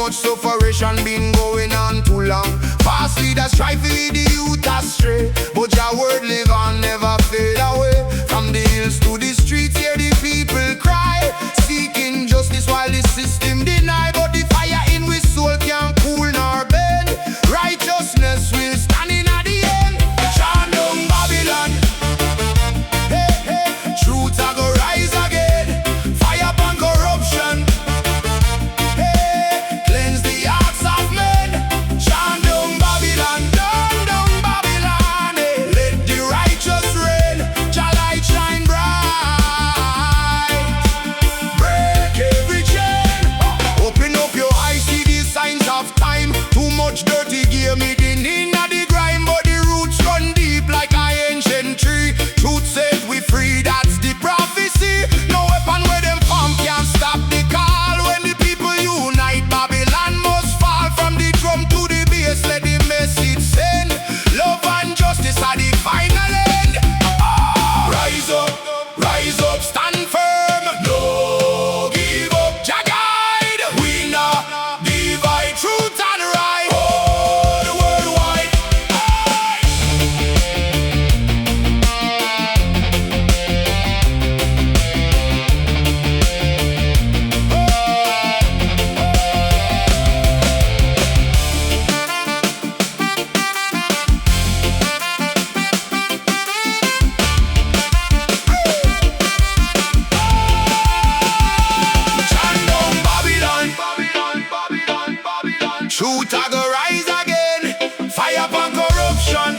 much sufferation been going on too long. Fast leaders try to lead the youth astray, but your word live on, never fade away. From the hills to the streets, hear the people cry, seeking justice while the system deny. But the fire in we soul can't cool nor bend. Righteousness will stand in at the end. Chant down Babylon. Hey, hey. Truth a go rise again. Fire upon corruption. Hey, cleanse the hearts of men. Chant down Babylon. Down Babylon. Hey. Let the righteous reign. Jah light shine bright. Break every chain. Open up your eyes, see the signs of time. Too much dirty game hidden in the grime, but the roots run deep like an ancient tree. Truth set we free, that's the prophecy. No weapon where them farm can stop the call. When the people unite, Babylon must fall. From the drum to the bass, let the message send. Love and justice are the final end. Rise up, stand firm. No give up, Jah guide. We not divide truth and right. Oh, the worldwide. Chant down Babylon. Truth a go rise again. Fire upon corruption.